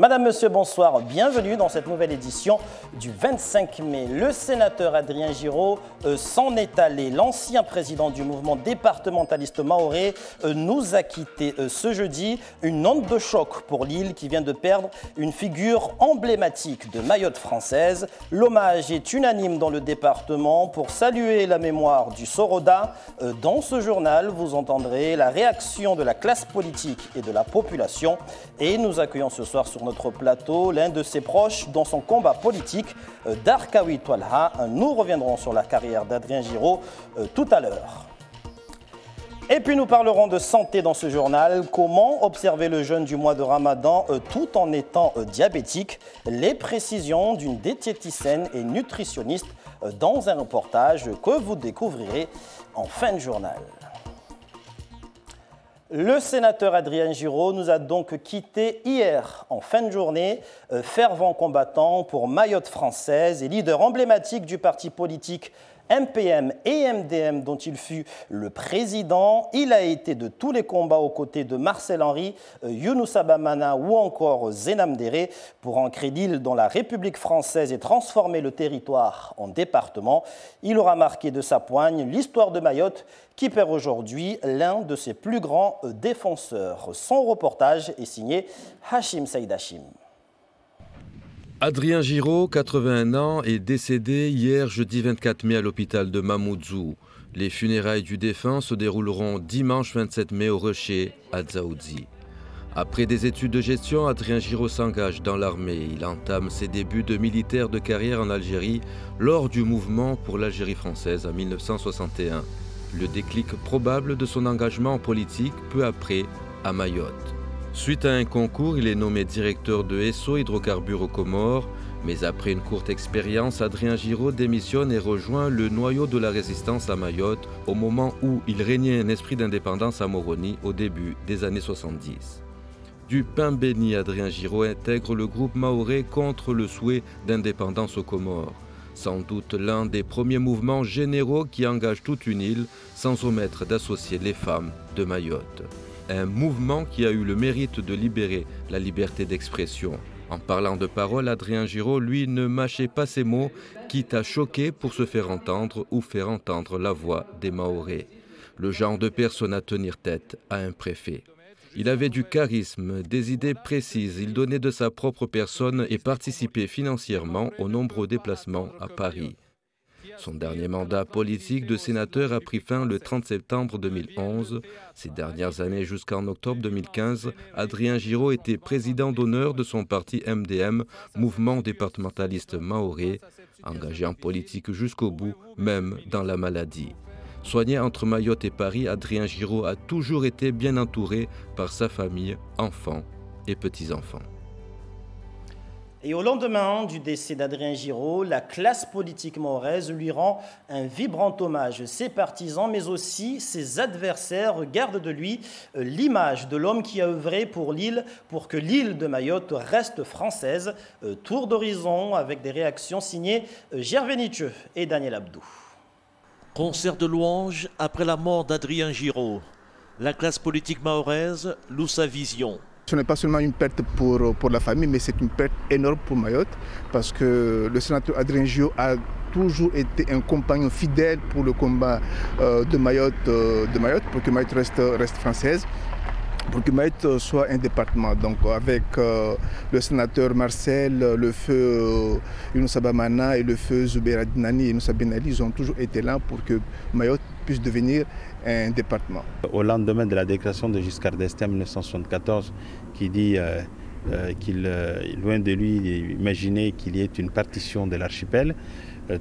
Madame, Monsieur, bonsoir. Bienvenue dans cette nouvelle édition du 25 mai. Le sénateur Adrien Giraud s'en est allé. L'ancien président du mouvement départementaliste mahorais nous a quittés ce jeudi. Une onde de choc pour l'île qui vient de perdre une figure emblématique de Mayotte française. L'hommage est unanime dans le département pour saluer la mémoire du Soroda. Dans ce journal, vous entendrez la réaction de la classe politique et de la population. Et nous accueillons ce soir sur notre plateau l'un de ses proches dans son combat politique, Darkawi Twalha. Nous reviendrons sur la carrière d'Adrien Giraud tout à l'heure. Et puis nous parlerons de santé dans ce journal. Comment observer le jeûne du mois de Ramadan tout en étant diabétique? Les précisions d'une diététicienne et nutritionniste dans un reportage que vous découvrirez en fin de journal. Le sénateur Adrien Giraud nous a donc quittés hier en fin de journée, fervent combattant pour Mayotte française et leader emblématique du parti politique MPM et MDM dont il fut le président. Il a été de tous les combats aux côtés de Marcel Henry, Younous Abamana ou encore Zenam Déré pour ancrer l'île dans la République française et transformer le territoire en département. Il aura marqué de sa poigne l'histoire de Mayotte qui perd aujourd'hui l'un de ses plus grands défenseurs. Son reportage est signé Hachim Saïd Hachim. Adrien Giraud, 81 ans, est décédé hier jeudi 24 mai à l'hôpital de Mamoudzou. Les funérailles du défunt se dérouleront dimanche 27 mai au Rocher, à Dzaoudzi. Après des études de gestion, Adrien Giraud s'engage dans l'armée. Il entame ses débuts de militaire de carrière en Algérie lors du mouvement pour l'Algérie française en 1961. Le déclic probable de son engagement en politique peu après à Mayotte. Suite à un concours, il est nommé directeur de Esso Hydrocarbures aux Comores. Mais après une courte expérience, Adrien Giraud démissionne et rejoint le noyau de la résistance à Mayotte au moment où il régnait un esprit d'indépendance à Moroni au début des années 70. Du pain béni, Adrien Giraud intègre le groupe mahorais contre le souhait d'indépendance aux Comores. Sans doute l'un des premiers mouvements généraux qui engagent toute une île, sans omettre d'associer les femmes de Mayotte. Un mouvement qui a eu le mérite de libérer la liberté d'expression. En parlant de parole, Adrien Giraud, lui, ne mâchait pas ses mots, quitte à choquer pour se faire entendre ou faire entendre la voix des Mahorais. Le genre de personne à tenir tête à un préfet. Il avait du charisme, des idées précises, il donnait de sa propre personne et participait financièrement aux nombreux déplacements à Paris. Son dernier mandat politique de sénateur a pris fin le 30 septembre 2011. Ces dernières années jusqu'en octobre 2015, Adrien Giraud était président d'honneur de son parti MDM, mouvement départementaliste mahorais, engagé en politique jusqu'au bout, même dans la maladie. Soigné entre Mayotte et Paris, Adrien Giraud a toujours été bien entouré par sa famille, enfants et petits-enfants. Et au lendemain du décès d'Adrien Giraud, la classe politique mahoraise lui rend un vibrant hommage. Ses partisans, mais aussi ses adversaires, gardent de lui l'image de l'homme qui a œuvré pour l'île, pour que l'île de Mayotte reste française. Tour d'horizon avec des réactions signées Gervais Nietzsche et Daniel Abdou. Concert de louanges après la mort d'Adrien Giraud. La classe politique mahoraise loue sa vision. Ce n'est pas seulement une perte pour la famille, mais c'est une perte énorme pour Mayotte, parce que le sénateur Adrien Giraud a toujours été un compagnon fidèle pour le combat de Mayotte, pour que Mayotte reste française, pour que Mayotte soit un département. Donc avec le sénateur Marcel, le feu Younous Abamana et le feu Zoubeir Adinani et Younous Ben Ali, ils ont toujours été là pour que Mayotte puisse devenir un département. Au lendemain de la déclaration de Giscard d'Estaing en 1974, qui dit loin de lui imaginer qu'il y ait une partition de l'archipel,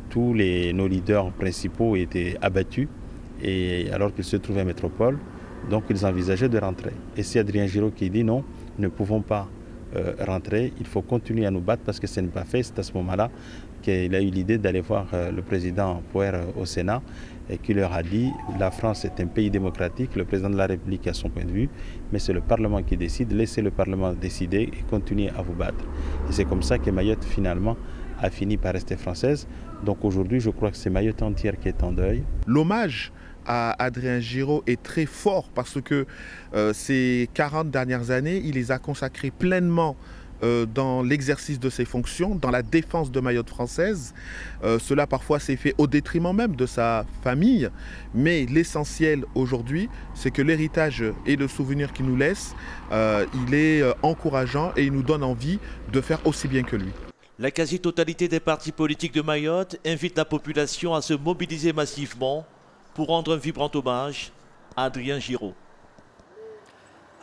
tous nos leaders principaux étaient abattus, et alors qu'ils se trouvaient à Métropole, donc ils envisageaient de rentrer. Et c'est Adrien Giraud qui dit non, nous ne pouvons pas rentrer, il faut continuer à nous battre parce que ce n'est pas fait. C'est à ce moment-là qu'il a eu l'idée d'aller voir le président Poher au Sénat et qui leur a dit la France est un pays démocratique, le président de la République a son point de vue, mais c'est le Parlement qui décide, laissez le Parlement décider et continuez à vous battre. Et c'est comme ça que Mayotte finalement a fini par rester française. Donc aujourd'hui, je crois que c'est Mayotte entière qui est en deuil. L'hommage à Adrien Giraud est très fort parce que ces 40 dernières années, il les a consacrées pleinement dans l'exercice de ses fonctions, dans la défense de Mayotte française. Cela parfois s'est fait au détriment même de sa famille, mais l'essentiel aujourd'hui, c'est que l'héritage et le souvenir qu'il nous laisse, il est encourageant et il nous donne envie de faire aussi bien que lui. La quasi-totalité des partis politiques de Mayotte invite la population à se mobiliser massivement pour rendre un vibrant hommage à Adrien Giraud.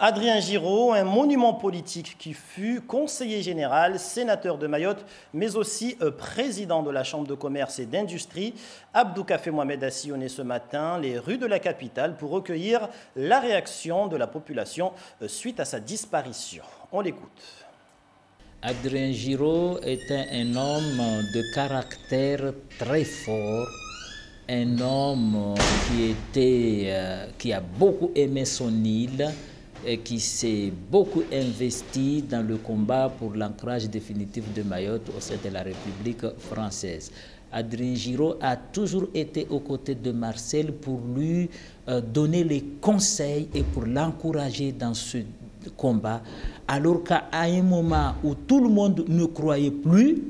Adrien Giraud, un monument politique qui fut conseiller général, sénateur de Mayotte, mais aussi président de la Chambre de commerce et d'industrie. Abdou Kafé Mohamed a sillonné ce matin les rues de la capitale pour recueillir la réaction de la population suite à sa disparition. On l'écoute. Adrien Giraud était un homme de caractère très fort, un homme qui a beaucoup aimé son île et qui s'est beaucoup investi dans le combat pour l'ancrage définitif de Mayotte au sein de la République française. Adrien Giraud a toujours été aux côtés de Marcel pour lui donner les conseils et pour l'encourager dans ce combat, alors qu'à un moment où tout le monde ne croyait plus,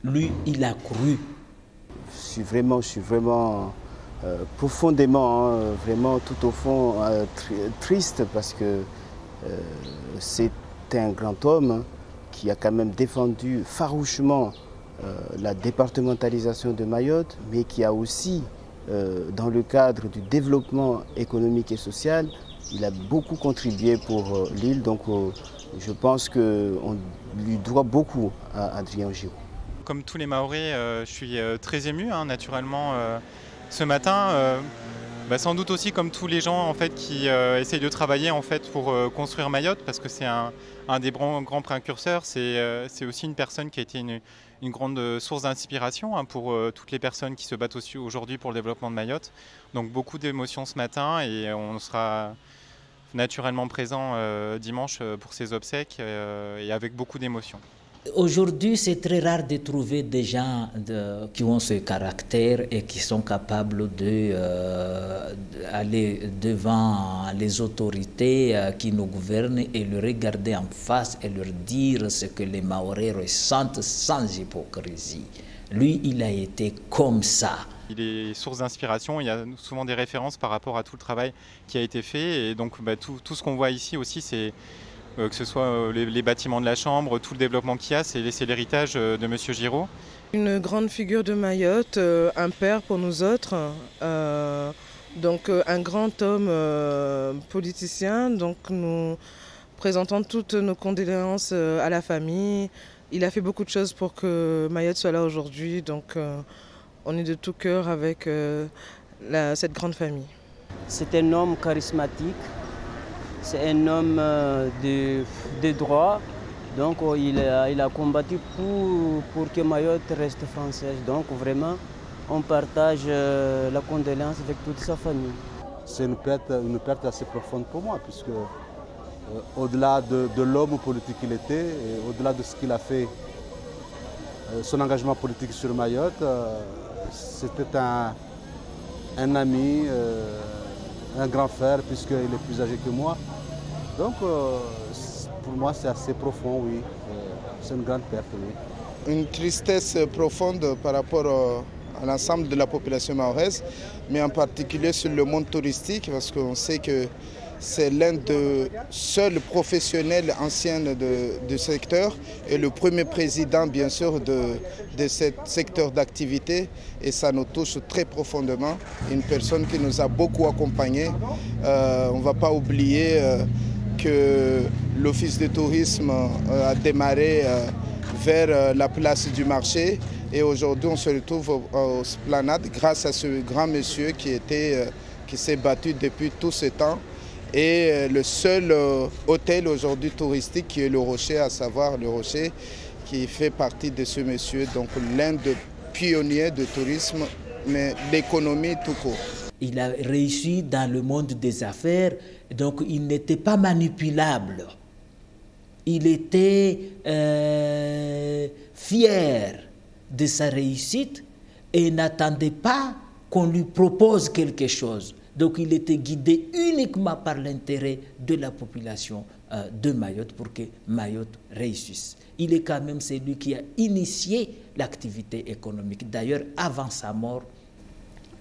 lui, il a cru. Je suis vraiment profondément, vraiment tout au fond triste parce que c'est un grand homme qui a quand même défendu farouchement la départementalisation de Mayotte, mais qui a aussi, dans le cadre du développement économique et social, il a beaucoup contribué pour l'île, donc je pense qu'on lui doit beaucoup à Adrien Giraud. Comme tous les Mahorais, je suis très ému, naturellement, ce matin. Sans doute aussi comme tous les gens en fait, qui essayent de travailler en fait, pour construire Mayotte, parce que c'est un des grands précurseurs. C'est aussi une personne qui a été une grande source d'inspiration pour toutes les personnes qui se battent aussi aujourd'hui pour le développement de Mayotte. Donc beaucoup d'émotions ce matin et on sera naturellement présent dimanche pour ses obsèques et avec beaucoup d'émotions. Aujourd'hui, c'est très rare de trouver des gens qui ont ce caractère et qui sont capables d'aller devant les autorités qui nous gouvernent et leur regarder en face et leur dire ce que les Mahorais ressentent sans hypocrisie. Lui, il a été comme ça. Il est source d'inspiration, il y a souvent des références par rapport à tout le travail qui a été fait. Et donc tout ce qu'on voit ici aussi, c'est que ce soit les bâtiments de la Chambre, tout le développement qu'il y a, c'est l'héritage de M. Giraud. Une grande figure de Mayotte, un père pour nous autres, donc un grand homme politicien. Donc nous présentons toutes nos condoléances à la famille. Il a fait beaucoup de choses pour que Mayotte soit là aujourd'hui, donc on est de tout cœur avec cette grande famille. C'est un homme charismatique. C'est un homme de droit, donc il a combattu pour que Mayotte reste française. Donc vraiment, on partage la condoléance avec toute sa famille. C'est une perte assez profonde pour moi, puisque au-delà de l'homme politique qu'il était, et au-delà de ce qu'il a fait, son engagement politique sur Mayotte, c'était un ami, un grand frère, puisqu'il est plus âgé que moi. Donc, pour moi, c'est assez profond, oui. C'est une grande perte, oui. Une tristesse profonde par rapport à l'ensemble de la population mahoraise, mais en particulier sur le monde touristique, parce qu'on sait que c'est l'un des seuls professionnels anciens du secteur et le premier président, bien sûr, de ce secteur d'activité. Et ça nous touche très profondément. Une personne qui nous a beaucoup accompagnés. On ne va pas oublier que l'Office de tourisme a démarré vers la place du marché. Et aujourd'hui, on se retrouve aux Esplanades grâce à ce grand monsieur qui s'est battu depuis tout ce temps. Et le seul hôtel aujourd'hui touristique qui est le Rocher, à savoir le Rocher, qui fait partie de ce monsieur, donc l'un des pionniers de tourisme, mais l'économie tout court. Il a réussi dans le monde des affaires, donc il n'était pas manipulable. Il était fier de sa réussite et n'attendait pas qu'on lui propose quelque chose. Donc il était guidé uniquement par l'intérêt de la population de Mayotte pour que Mayotte réussisse. Il est quand même celui qui a initié l'activité économique. D'ailleurs, avant sa mort,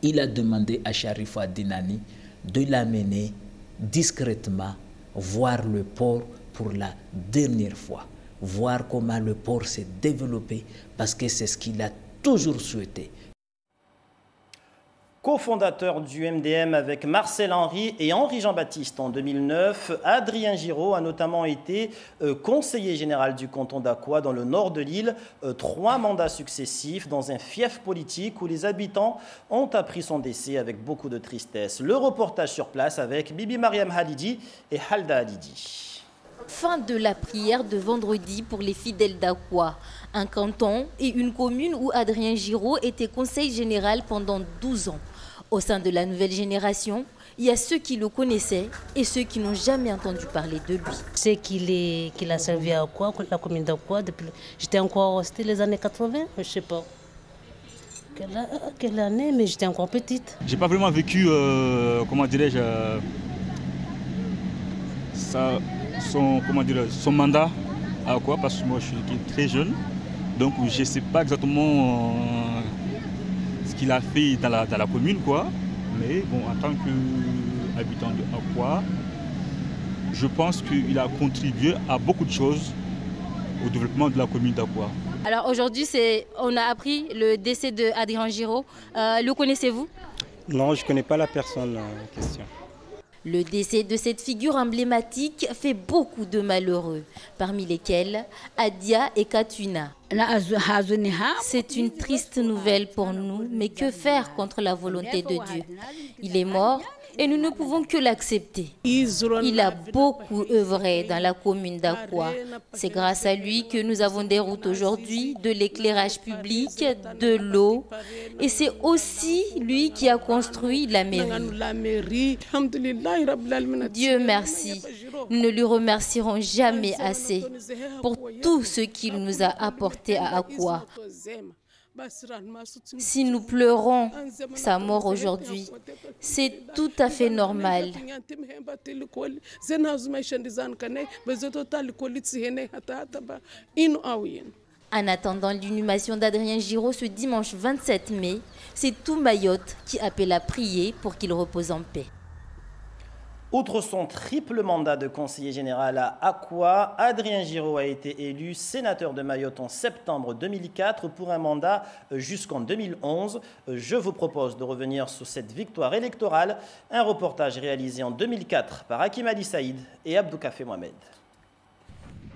il a demandé à Sharifa Dinani de l'amener discrètement voir le port pour la dernière fois, voir comment le port s'est développé, parce que c'est ce qu'il a toujours souhaité. Co-fondateur du MDM avec Marcel Henry et Henri Jean-Baptiste en 2009, Adrien Giraud a notamment été conseiller général du canton d'Aqua dans le nord de l'île, 3 mandats successifs dans un fief politique où les habitants ont appris son décès avec beaucoup de tristesse. Le reportage sur place avec Bibi Mariam Halidi et Halda Halidi. Fin de la prière de vendredi pour les fidèles d'Aqua, un canton et une commune où Adrien Giraud était conseiller général pendant 12 ans. Au sein de la nouvelle génération, il y a ceux qui le connaissaient et ceux qui n'ont jamais entendu parler de lui. C'est qu'il a servi à Aqua, la commune d'Aqua. J'étais encore, c'était les années 80, je ne sais pas quelle année, mais j'étais encore petite. J'ai pas vraiment vécu, comment dirais-je, son mandat à Aqua, parce que moi je suis très jeune, donc je ne sais pas exactement ce qu'il a fait dans la commune, quoi. Mais bon, en tant qu'habitant de Aqua, je pense qu'il a contribué à beaucoup de choses au développement de la commune d'Aqua. Alors aujourd'hui, on a appris le décès d'Adrien Giraud. Le connaissez-vous? Non, je ne connais pas la personne en question. Le décès de cette figure emblématique fait beaucoup de malheureux, parmi lesquels Adia et Katuna. C'est une triste nouvelle pour nous, mais que faire contre la volonté de Dieu? Il est mort et nous ne pouvons que l'accepter. Il a beaucoup œuvré dans la commune d'Aqua. C'est grâce à lui que nous avons des routes aujourd'hui, de l'éclairage public, de l'eau. Et c'est aussi lui qui a construit la mairie. Dieu merci. Nous ne lui remercierons jamais assez pour tout ce qu'il nous a apporté à Aqua. Si nous pleurons sa mort aujourd'hui, c'est tout à fait normal. En attendant l'inhumation d'Adrien Giraud ce dimanche 27 mai, c'est tout Mayotte qui appelle à prier pour qu'il repose en paix. Outre son triple mandat de conseiller général à Aqua, Adrien Giraud a été élu sénateur de Mayotte en septembre 2004 pour un mandat jusqu'en 2011. Je vous propose de revenir sur cette victoire électorale, un reportage réalisé en 2004 par Hakim Ali Saïd et Abdou Kafé Mohamed.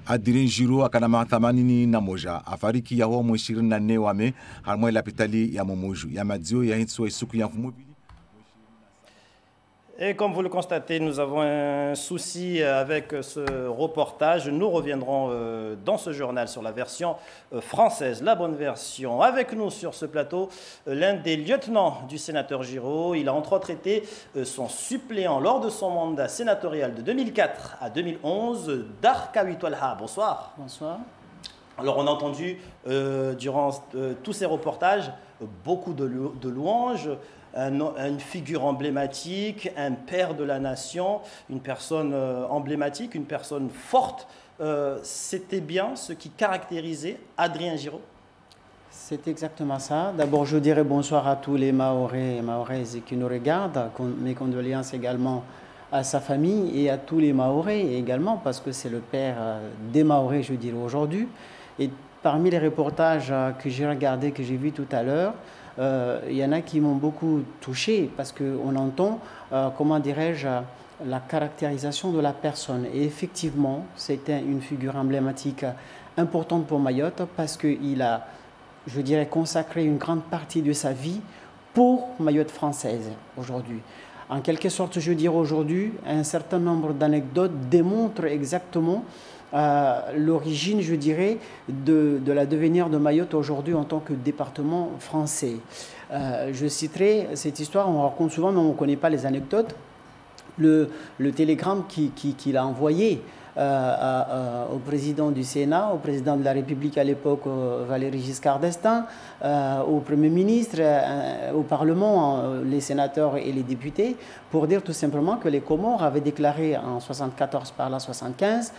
Adrien Giraud akanama thamanini na moja afariki ya huo 24 wa Mei harmo la pitali ya Momoju ya madzio ya hitso isuku ya mfumubili. Et comme vous le constatez, nous avons un souci avec ce reportage. Nous reviendrons dans ce journal sur la version française, la bonne version. Avec nous sur ce plateau, l'un des lieutenants du sénateur Giraud. Il a entre autres été son suppléant lors de son mandat sénatorial de 2004 à 2011, Darkawi Tolha. Bonsoir. Bonsoir. Alors on a entendu durant tous ces reportages beaucoup de louanges. Une figure emblématique, un père de la nation, une personne emblématique, une personne forte. C'était bien ce qui caractérisait Adrien Giraud? C'est exactement ça. D'abord, je dirais bonsoir à tous les Mahorais et Mahoraises qui nous regardent. Mes condoléances également à sa famille et à tous les Mahorais également, parce que c'est le père des Mahorais, je dirais, aujourd'hui. Et parmi les reportages que j'ai regardés, que j'ai vus tout à l'heure, il y en a qui m'ont beaucoup touché parce qu'on entend, comment dirais-je, la caractérisation de la personne. Et effectivement, c'était une figure emblématique importante pour Mayotte parce qu'il a, je dirais, consacré une grande partie de sa vie pour Mayotte française aujourd'hui. En quelque sorte, je dirais aujourd'hui, un certain nombre d'anecdotes démontrent exactement l'origine, je dirais, de la devenir de Mayotte aujourd'hui en tant que département français. Je citerai cette histoire, on raconte souvent, mais on ne connaît pas les anecdotes. Le télégramme qu'il a envoyé au président du Sénat, au président de la République à l'époque, Valéry Giscard d'Estaing, au Premier ministre, au Parlement, les sénateurs et les députés, pour dire tout simplement que les Comores avaient déclaré en 1974 par la 1975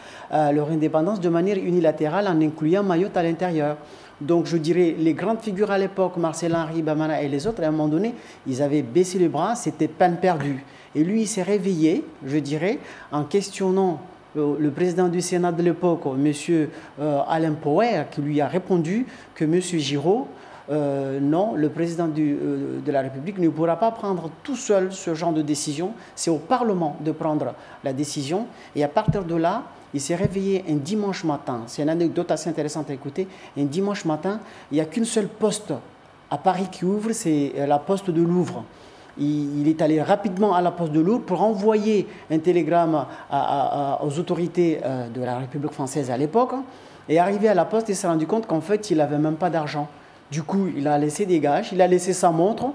leur indépendance de manière unilatérale en incluant Mayotte à l'intérieur. Donc je dirais, les grandes figures à l'époque, Marcel Henry, Bamana et les autres, à un moment donné, ils avaient baissé les bras, c'était peine perdue. Et lui, il s'est réveillé, je dirais, en questionnant le président du Sénat de l'époque, M. Alain Poher, qui lui a répondu que M. Giraud, non, le président de la République ne pourra pas prendre tout seul ce genre de décision. C'est au Parlement de prendre la décision. Et à partir de là, il s'est réveillé un dimanche matin. C'est une anecdote assez intéressante à écouter. Un dimanche matin, il n'y a qu'une seule poste à Paris qui ouvre, c'est la poste de Louvre. Il est allé rapidement à la poste de Louvre pour envoyer un télégramme aux autorités de la République française à l'époque. Et arrivé à la poste, il s'est rendu compte qu'en fait, il n'avait même pas d'argent. Du coup, il a laissé des gages, il a laissé sa montre,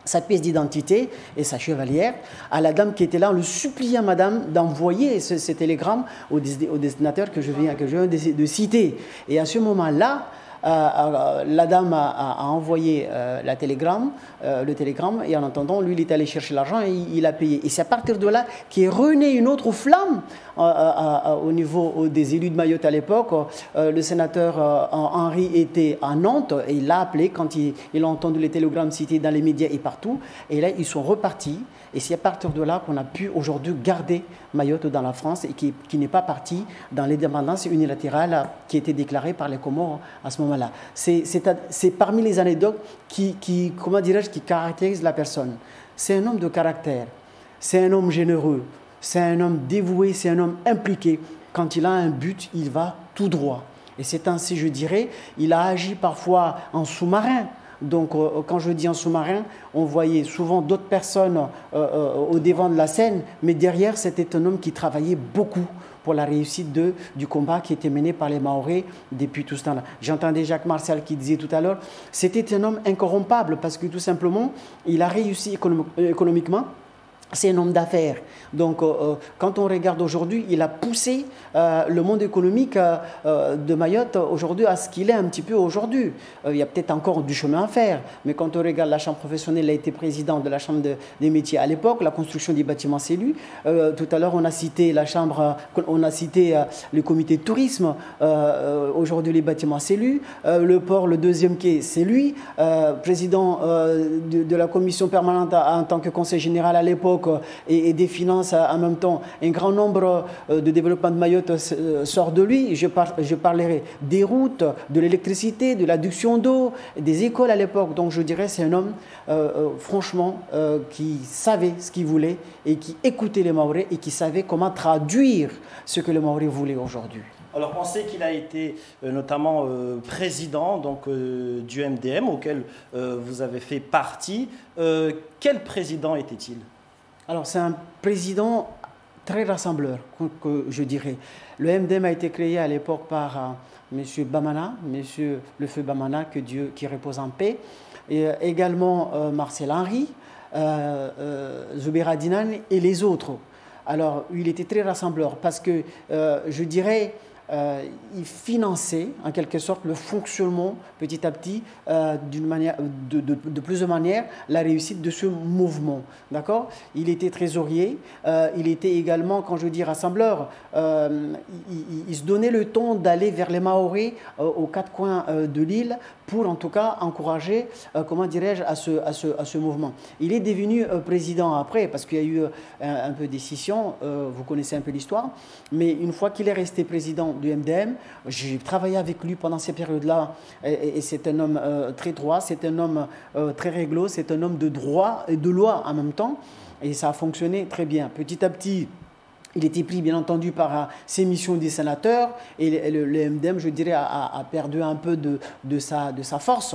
sa pièce d'identité et sa chevalière à la dame qui était là, en le suppliant, madame, d'envoyer ce télégramme au destinataire que je viens de citer. Et à ce moment-là, la dame a envoyé le télégramme, et en attendant, lui, il est allé chercher l'argent et il a payé. Et c'est à partir de là qu'est renée une autre flamme au niveau des élus de Mayotte à l'époque. Le sénateur Henry était à Nantes et il l'a appelé quand il a entendu les télégrammes cités dans les médias et partout. Et là, ils sont repartis. Et c'est à partir de là qu'on a pu aujourd'hui garder Mayotte dans la France et qui n'est pas parti dans l'indépendance unilatérale qui a été déclarée par les Comores à ce moment-là. C'est parmi les anecdotes qui caractérisent la personne. C'est un homme de caractère, c'est un homme généreux, c'est un homme dévoué, c'est un homme impliqué. Quand il a un but, il va tout droit. Et c'est ainsi, je dirais, il a agi parfois en sous-marin. Donc, quand je dis en sous-marin, on voyait souvent d'autres personnes au devant de la scène, mais derrière, c'était un homme qui travaillait beaucoup pour la réussite du combat qui était mené par les Mahorais depuis tout ce temps-là. J'entendais Jacques Martial qui disait tout à l'heure, c'était un homme incorrompable parce que tout simplement, il a réussi économiquement. C'est un homme d'affaires. Donc, quand on regarde aujourd'hui, il a poussé le monde économique de Mayotte aujourd'hui à ce qu'il est un petit peu aujourd'hui. Il y a peut-être encore du chemin à faire, mais quand on regarde la Chambre professionnelle, il a été président de la Chambre des métiers à l'époque, la construction des bâtiments, c'est lui. Tout à l'heure, on a cité la Chambre, on a cité le comité de tourisme. Aujourd'hui, les bâtiments, c'est lui. Le port, le deuxième quai, c'est lui. Président de la commission permanente en tant que conseil général à l'époque, et des finances en même temps. Un grand nombre de développement de Mayotte sort de lui. Je parlerai des routes, de l'électricité, de l'adduction d'eau, des écoles à l'époque. Donc je dirais c'est un homme, franchement, qui savait ce qu'il voulait et qui écoutait les Mahorais et qui savait comment traduire ce que les Mahorais voulaient aujourd'hui. Alors, on sait qu'il a été notamment président du MDM, auquel vous avez fait partie. Quel président était-il ? Alors, c'est un président très rassembleur, que je dirais. Le MDM a été créé à l'époque par M. Bamana, M. Le Feu Bamana, qui repose en paix, et également Marcel Henry, Zoubera Dinan et les autres. Alors, il était très rassembleur parce que, je dirais, il finançait en quelque sorte le fonctionnement petit à petit d'une manière, de plusieurs manières, la réussite de ce mouvement. D'accord ? Il était trésorier, il était également, quand je dis rassembleur, il se donnait le temps d'aller vers les Mahorais aux quatre coins de l'île pour en tout cas encourager, comment dirais-je, à ce mouvement. Il est devenu président après parce qu'il y a eu un peu de scission, vous connaissez un peu l'histoire, mais une fois qu'il est resté président du MDM, j'ai travaillé avec lui pendant ces périodes-là et c'est un homme très droit, c'est un homme très réglo, c'est un homme de droit et de loi en même temps et ça a fonctionné très bien. Petit à petit, il était pris, bien entendu, par ses missions des sénateurs et le MDM, je dirais, a perdu un peu de sa force.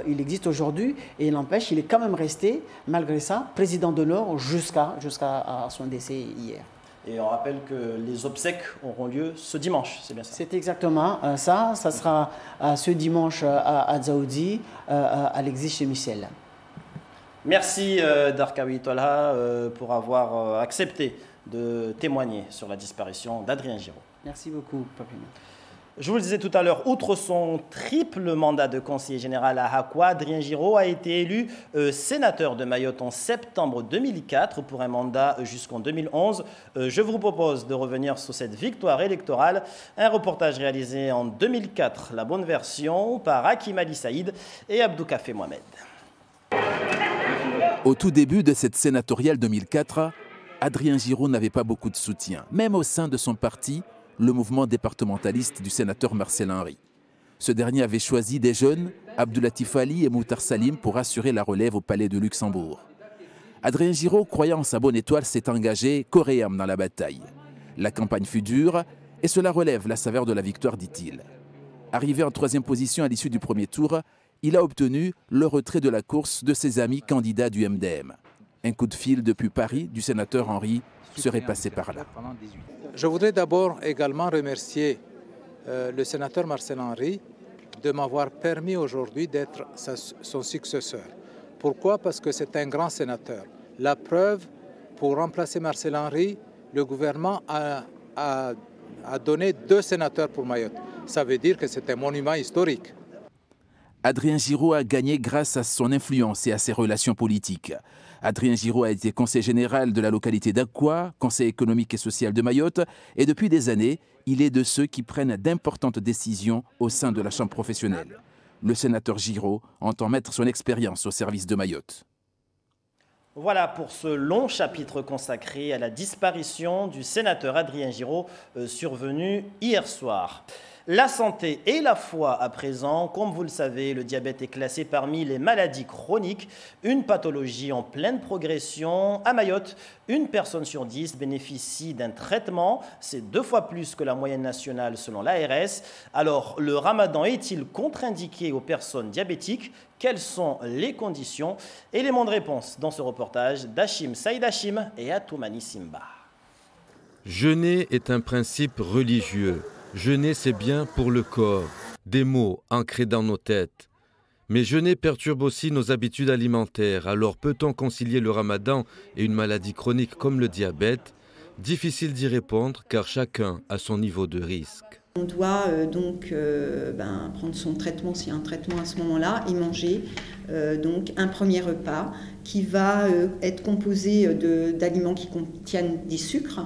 Il existe aujourd'hui et il n'empêche, il est quand même resté, malgré ça, président d'honneur jusqu'à son décès hier. Et on rappelle que les obsèques auront lieu ce dimanche, c'est bien ça? C'est exactement ça. Ça sera ce dimanche à Dzaoudzi, à l'exil chez Michel. Merci Darkawi Tolha pour avoir accepté de témoigner sur la disparition d'Adrien Giraud. Merci beaucoup, Papino. Je vous le disais tout à l'heure, outre son triple mandat de conseiller général à Hakwa, Adrien Giraud a été élu sénateur de Mayotte en septembre 2004 pour un mandat jusqu'en 2011. Je vous propose de revenir sur cette victoire électorale. Un reportage réalisé en 2004, la bonne version, par Hakim Ali Saïd et Abdou Kafé Mohamed. Au tout début de cette sénatoriale 2004, Adrien Giraud n'avait pas beaucoup de soutien, même au sein de son parti, le mouvement départementaliste du sénateur Marcel Henry. Ce dernier avait choisi des jeunes, Abdoulatif Ali et Moutar Salim, pour assurer la relève au palais de Luxembourg. Adrien Giraud, croyant en sa bonne étoile, s'est engagé corps et âme dans la bataille. La campagne fut dure et cela relève la saveur de la victoire, dit-il. Arrivé en 3e position à l'issue du premier tour, il a obtenu le retrait de la course de ses amis candidats du MDM. Un coup de fil depuis Paris du sénateur Henry serait passé par là. Je voudrais d'abord également remercier le sénateur Marcel Henry de m'avoir permis aujourd'hui d'être son successeur. Pourquoi? Parce que c'est un grand sénateur. La preuve, pour remplacer Marcel Henry, le gouvernement a donné 2 sénateurs pour Mayotte. Ça veut dire que c'est un monument historique. Adrien Giraud a gagné grâce à son influence et à ses relations politiques. Adrien Giraud a été conseiller général de la localité d'Akwa, conseiller économique et social de Mayotte, et depuis des années, il est de ceux qui prennent d'importantes décisions au sein de la chambre professionnelle. Le sénateur Giraud entend mettre son expérience au service de Mayotte. Voilà pour ce long chapitre consacré à la disparition du sénateur Adrien Giraud survenu hier soir. La santé et la foi à présent, comme vous le savez, le diabète est classé parmi les maladies chroniques, une pathologie en pleine progression. À Mayotte, 1 personne sur 10 bénéficie d'un traitement, c'est 2 fois plus que la moyenne nationale selon l'ARS. Alors, le ramadan est-il contre-indiqué aux personnes diabétiques? Quelles sont les conditions? Éléments de réponse dans ce reportage d'Hachim Saïd Hachim et Atoumani Simba. Jeûner est un principe religieux. Jeûner, c'est bien pour le corps, des mots ancrés dans nos têtes. Mais jeûner perturbe aussi nos habitudes alimentaires. Alors peut-on concilier le ramadan et une maladie chronique comme le diabète? Difficile d'y répondre car chacun a son niveau de risque. On doit prendre son traitement, s'il y a un traitement à ce moment-là, et manger donc un premier repas qui va être composé d'aliments qui contiennent des sucres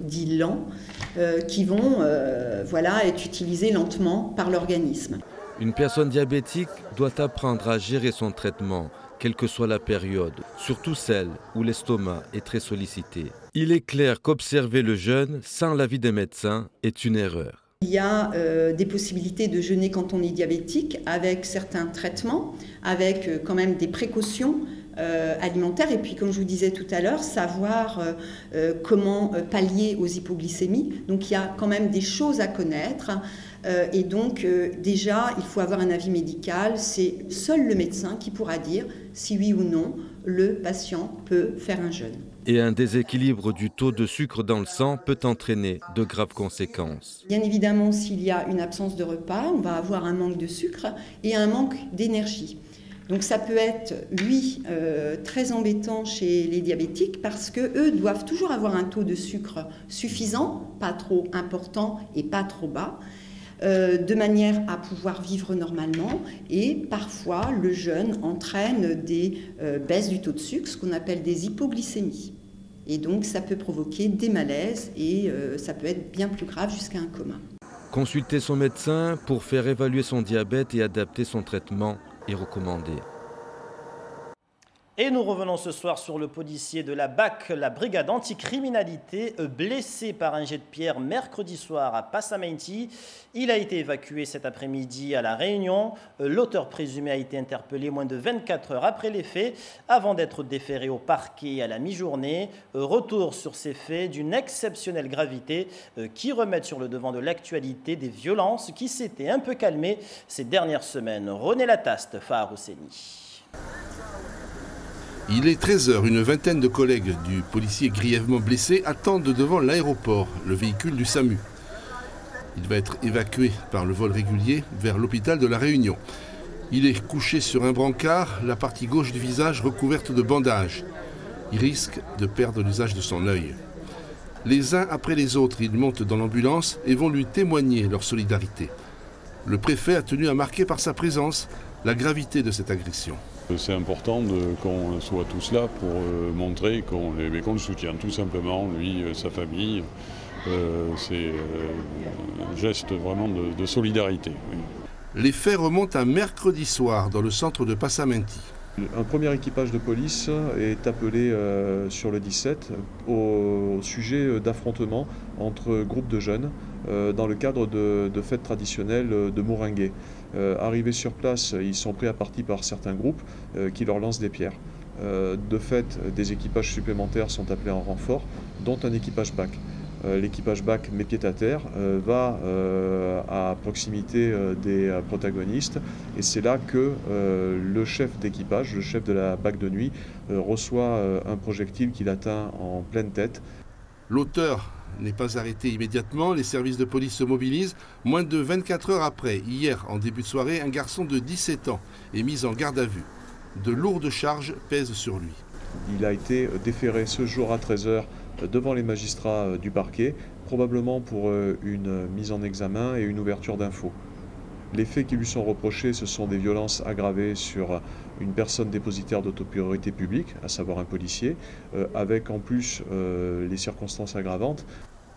dits lents, qui vont être utilisés lentement par l'organisme. Une personne diabétique doit apprendre à gérer son traitement, quelle que soit la période, surtout celle où l'estomac est très sollicité. Il est clair qu'observer le jeûne sans l'avis des médecins est une erreur. Il y a des possibilités de jeûner quand on est diabétique avec certains traitements, avec quand même des précautions alimentaires. Et puis, comme je vous disais tout à l'heure, savoir comment pallier aux hypoglycémies. Donc, il y a quand même des choses à connaître. Et donc, déjà, il faut avoir un avis médical. C'est seul le médecin qui pourra dire si oui ou non le patient peut faire un jeûne. Et un déséquilibre du taux de sucre dans le sang peut entraîner de graves conséquences. Bien évidemment, s'il y a une absence de repas, on va avoir un manque de sucre et un manque d'énergie. Donc ça peut être, très embêtant chez les diabétiques parce qu'eux doivent toujours avoir un taux de sucre suffisant, pas trop important et pas trop bas, de manière à pouvoir vivre normalement. Et parfois, le jeûne entraîne des baisses du taux de sucre, ce qu'on appelle des hypoglycémies. Et donc, ça peut provoquer des malaises et ça peut être bien plus grave jusqu'à un coma. Consulter son médecin pour faire évaluer son diabète et adapter son traitement est recommandé. Et nous revenons ce soir sur le policier de la BAC, la brigade anticriminalité, blessé par un jet de pierre mercredi soir à Passamenti. Il a été évacué cet après-midi à La Réunion. L'auteur présumé a été interpellé moins de 24 heures après les faits, avant d'être déféré au parquet à la mi-journée. Retour sur ces faits d'une exceptionnelle gravité qui remettent sur le devant de l'actualité des violences qui s'étaient un peu calmées ces dernières semaines. René Lataste, Fahar Hosseini. Il est 13h, une vingtaine de collègues du policier grièvement blessé attendent devant l'aéroport, le véhicule du SAMU. Il va être évacué par le vol régulier vers l'hôpital de La Réunion. Il est couché sur un brancard, la partie gauche du visage recouverte de bandages. Il risque de perdre l'usage de son œil. Les uns après les autres, ils montent dans l'ambulance et vont lui témoigner leur solidarité. Le préfet a tenu à marquer par sa présence la gravité de cette agression. C'est important qu'on soit tous là pour montrer qu'on le soutient tout simplement, lui, sa famille. C'est un geste vraiment de solidarité. Oui. Les faits remontent à mercredi soir dans le centre de Passamenti. Un premier équipage de police est appelé sur le 17 au sujet d'affrontements entre groupes de jeunes dans le cadre de fêtes traditionnelles de Mouringué. Arrivés sur place, ils sont pris à partie par certains groupes qui leur lancent des pierres. De fait, des équipages supplémentaires sont appelés en renfort, dont un équipage BAC. L'équipage BAC met pied à terre, va à proximité des protagonistes et c'est là que le chef d'équipage, le chef de la BAC de nuit, reçoit un projectile qui l'atteint en pleine tête. L'auteur n'est pas arrêté immédiatement, les services de police se mobilisent. Moins de 24 heures après, hier en début de soirée, un garçon de 17 ans est mis en garde à vue. De lourdes charges pèsent sur lui. Il a été déféré ce jour à 13h devant les magistrats du parquet, probablement pour une mise en examen et une ouverture d'infos. Les faits qui lui sont reprochés, ce sont des violences aggravées sur une personne dépositaire d'autopriorité publique, à savoir un policier, avec en plus les circonstances aggravantes.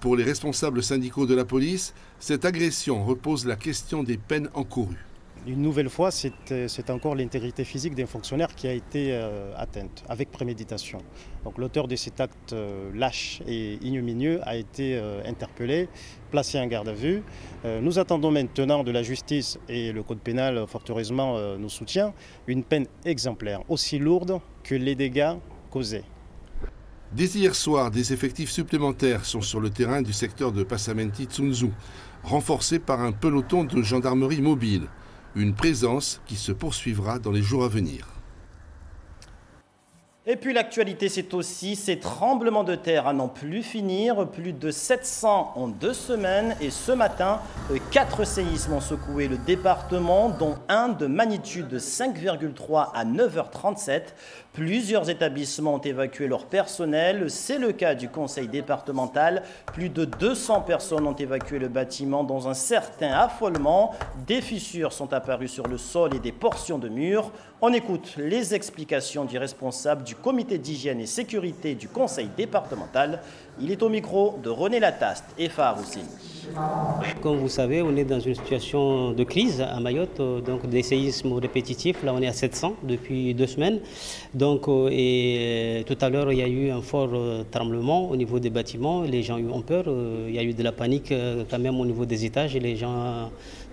Pour les responsables syndicaux de la police, cette agression repose la question des peines encourues. Une nouvelle fois, c'est encore l'intégrité physique d'un fonctionnaire qui a été atteinte, avec préméditation. Donc l'auteur de cet acte lâche et ignominieux a été interpellé, placé en garde à vue. Nous attendons maintenant de la justice, et le code pénal, fort heureusement, nous soutient, une peine exemplaire, aussi lourde que les dégâts causés. Dès hier soir, des effectifs supplémentaires sont sur le terrain du secteur de Passamenti-Tsunzu, renforcés par un peloton de gendarmerie mobile. Une présence qui se poursuivra dans les jours à venir. Et puis l'actualité, c'est aussi ces tremblements de terre à n'en plus finir. Plus de 700 en 2 semaines. Et ce matin, 4 séismes ont secoué le département, dont un de magnitude 5,3 à 9h37. Plusieurs établissements ont évacué leur personnel. C'est le cas du conseil départemental. Plus de 200 personnes ont évacué le bâtiment dans un certain affolement. Des fissures sont apparues sur le sol et des portions de murs. On écoute les explications du responsable du comité d'hygiène et sécurité du conseil départemental. Il est au micro de René Lataste et Farah Housseni. Comme vous savez, on est dans une situation de crise à Mayotte, donc des séismes répétitifs. Là, on est à 700 depuis 2 semaines. Donc, et tout à l'heure, il y a eu un fort tremblement au niveau des bâtiments. Les gens ont peur. Il y a eu de la panique quand même au niveau des étages et les gens,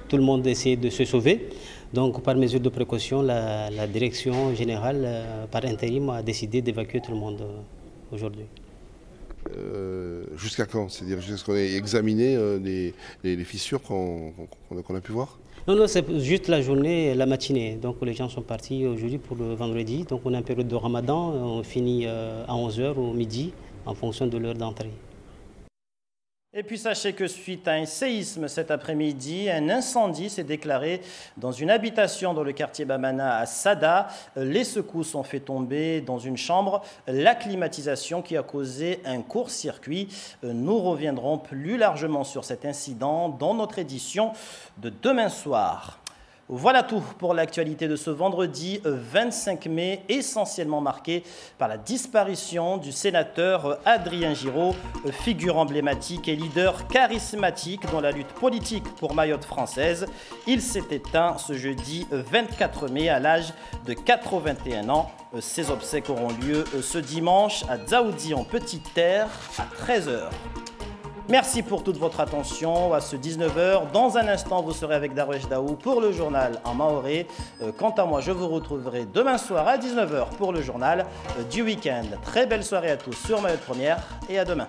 tout le monde essaie de se sauver. Donc, par mesure de précaution, la direction générale, par intérim, a décidé d'évacuer tout le monde aujourd'hui. Jusqu'à quand? C'est-à-dire jusqu'à ce qu'on ait examiné les fissures qu'on a pu voir? Non, c'est juste la journée, la matinée. Donc les gens sont partis aujourd'hui pour le vendredi. Donc on est en période de Ramadan, on finit à 11h au midi en fonction de l'heure d'entrée. Et puis sachez que suite à un séisme cet après-midi, un incendie s'est déclaré dans une habitation dans le quartier Bamana à Sada. Les secousses ont fait tomber dans une chambre la climatisation qui a causé un court-circuit. Nous reviendrons plus largement sur cet incident dans notre édition de demain soir. Voilà tout pour l'actualité de ce vendredi 25 mai, essentiellement marqué par la disparition du sénateur Adrien Giraud, figure emblématique et leader charismatique dans la lutte politique pour Mayotte française. Il s'est éteint ce jeudi 24 mai à l'âge de 81 ans. Ses obsèques auront lieu ce dimanche à Dzaoudi en Petite Terre à 13h. Merci pour toute votre attention à ce 19h. Dans un instant, vous serez avec Darwesh Daou pour le journal en maoré. Quant à moi, je vous retrouverai demain soir à 19h pour le journal du week-end. Très belle soirée à tous sur Mayotte Première et à demain.